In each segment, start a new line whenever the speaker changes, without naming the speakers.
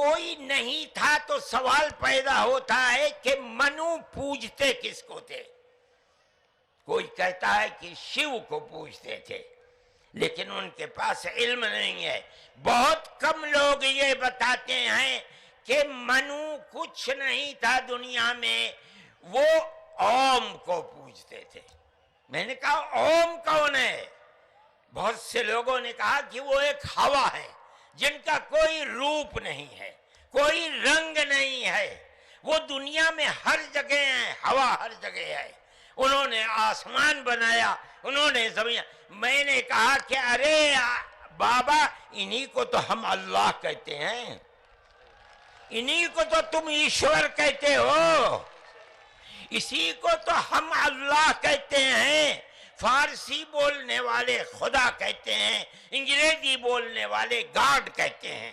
کوئی نہیں تھا تو سوال پیدا ہوتا ہے کہ منو پوجتے کس کو تھے؟ کوئی کہتا ہے کہ شیو کو پوجتے تھے، لیکن ان کے پاس علم نہیں ہے۔ بہت کم لوگ یہ بتاتے ہیں کہ منو کچھ نہیں تھا دنیا میں، وہ اوم کو پوجتے تھے۔ میں نے کہا اوم کون ہے؟ بہت سے لوگوں نے کہا کہ وہ ایک ہوا ہے جن کا کوئی روپ نہیں ہے، کوئی رنگ نہیں ہے، وہ دنیا میں ہر جگہ ہیں، ہوا ہر جگہ ہے۔ انہوں نے آسمان بنایا، انہوں نے زمین۔ میں نے کہا کہ ارے بابا، انہی کو تو ہم اللہ کہتے ہیں، انہی کو تو تم ایشور کہتے ہو، اسی کو تو ہم اللہ کہتے ہیں۔ فارسی بولنے والے خدا کہتے ہیں، انگریزی بولنے والے گاڈ کہتے ہیں۔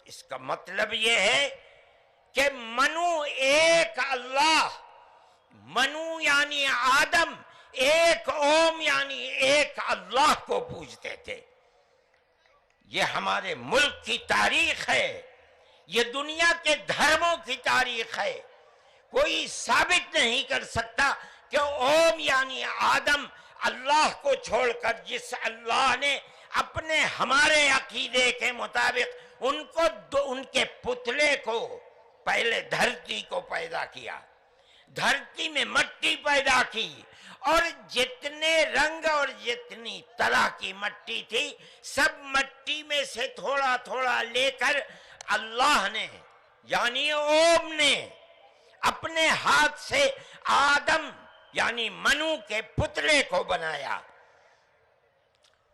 اس کا مطلب یہ ہے کہ منو ایک اللہ، منو یعنی آدم، ایک اوم یعنی ایک اللہ کو پوجتے تھے۔ یہ ہمارے ملک کی تاریخ ہے، یہ دنیا کے دھرموں کی تاریخ ہے۔ کوئی ثابت نہیں کر سکتا کہ اوم یعنی آدم، اللہ کو چھوڑ کر جس اللہ نے اپنے ہمارے عقیدے کے مطابق ان کے پتلے کو، پہلے دھرتی کو پیدا کیا، دھرتی میں مٹی پیدا کی، اور جتنے رنگ اور جتنی طرح کی مٹی تھی، سب مٹی میں سے تھوڑا تھوڑا لے کر اللہ نے یعنی اوم نے اپنے ہاتھ سے آدم یعنی منو کے پتلے کو بنایا۔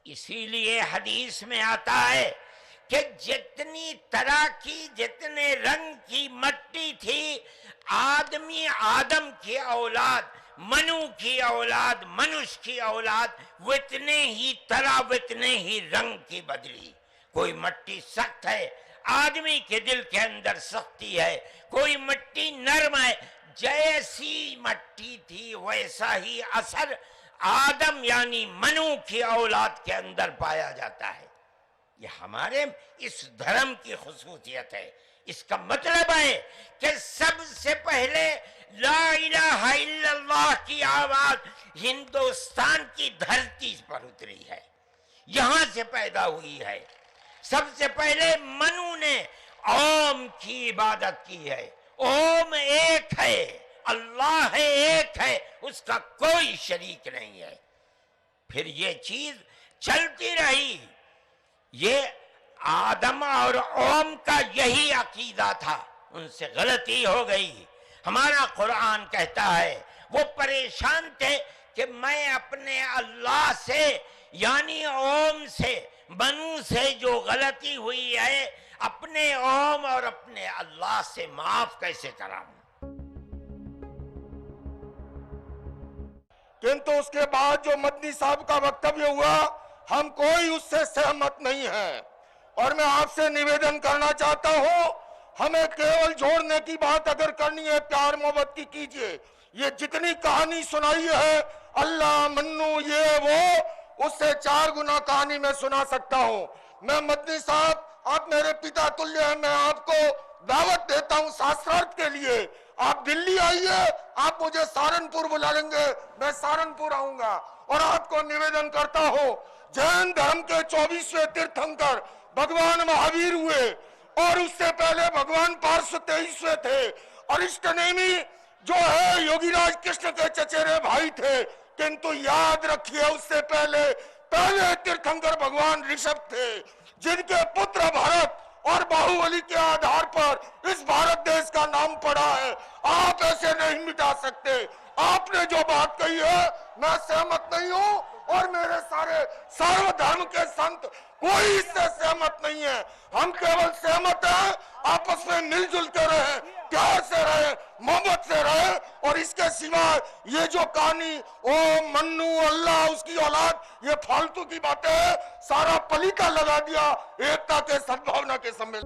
اسی لیے حدیث میں آتا ہے کہ جتنی طرح کی، جتنے رنگ کی مٹی تھی، آدم کی اولاد، منو کی اولاد، منش کی اولاد، وتنے ہی طرح، وتنے ہی رنگ کی بدلی۔ کوئی مٹی سخت ہے، آدمی کے دل کے اندر سختی ہے، کوئی مٹی نرم ہے۔ جیسی مٹی تھی ویسا ہی اثر آدم یعنی منو کی اولاد کے اندر پایا جاتا ہے۔ یہ ہمارے اس دھرم کی خصوصیت ہے۔ اس کا مطلب ہے کہ سب سے پہلے لا الہ الا اللہ کی آواز ہندوستان کی دھرتی پر اتری ہے، یہاں سے پیدا ہوئی ہے۔ سب سے پہلے منو نے اوم کی عبادت کی ہے۔ اوم ایک ہے، اللہ ہے، ایک ہے، اس کا کوئی شریک نہیں ہے۔ پھر یہ چیز چلتی رہی۔ یہ آدم اور اوم کا یہی عقیدہ تھا، ان سے غلطی ہو گئی۔ ہمارا قرآن کہتا ہے وہ پریشان تھے کہ میں اپنے اللہ سے یعنی اوم سے، منو سے جو غلطی ہوئی ہے، اپنے اوم اور اپنے اللہ سے معاف کیسے کراؤں؟
کنتو اس کے بعد جو مدنی صاحب کا وکتویہ ہوا، ہم کوئی اس سے سہمت نہیں ہیں، اور میں آپ سے نویدن کرنا چاہتا ہوں، ہمیں کیول جوڑنے کی بات اگر کرنی ہے، پیار محبت کی کیجئے۔ یہ جتنی کہانی سنائی ہے، اللہ، منو، یہ وہ، اس سے 4 گنا کہانی میں سنا سکتا ہوں۔ میں مدنی صاحب، آپ میرے پتا تلیہ ہیں، میں آپ کو دعوت دیتا ہوں ساسرارتھ کے لیے۔ آپ دلی آئیے، آپ مجھے سہارنپور بلا لیں گے، میں سہارنپور آؤں گا، اور آپ کو نویدن کرتا ہوں، جین دھرم کے 24ویں تیرتھنکر بھگوان مہاویر ہوئے، اور اس سے پہلے بھگوان پارس 23ویں تھے، اور اشٹنیمی جو ہے یوگی راج کرشن کے چچیرے بھائی تھے۔ کنتو یاد رکھیے، اس سے پہلے تیرتھنکر بھگوان رشبھ تھے، جن کے پتر بھرت اور باہوبلی کے آدھار پر اس بھارت دیش کا نام پڑا ہے۔ آپ ایسے نہیں مٹا سکتے۔ آپ نے جو بات کہی ہے میں سہمت نہیں ہوں، اور میرے سارے سارو دھرم کے سنت کوئی اس سے سہمت نہیں ہے۔ ہم کیول سہمت ہیں، آپس میں مل جل کے رہیں، پیار سے رہیں، محبت سے رہیں، اور اس کے سوائے یہ جو کہانی اوم، منو، اللہ، اس کی اولاد، یہ فالتو کی باتیں ہیں، سارا پلیٹا لگا دیا ایکتا کے سدبھاونا کے سمیل۔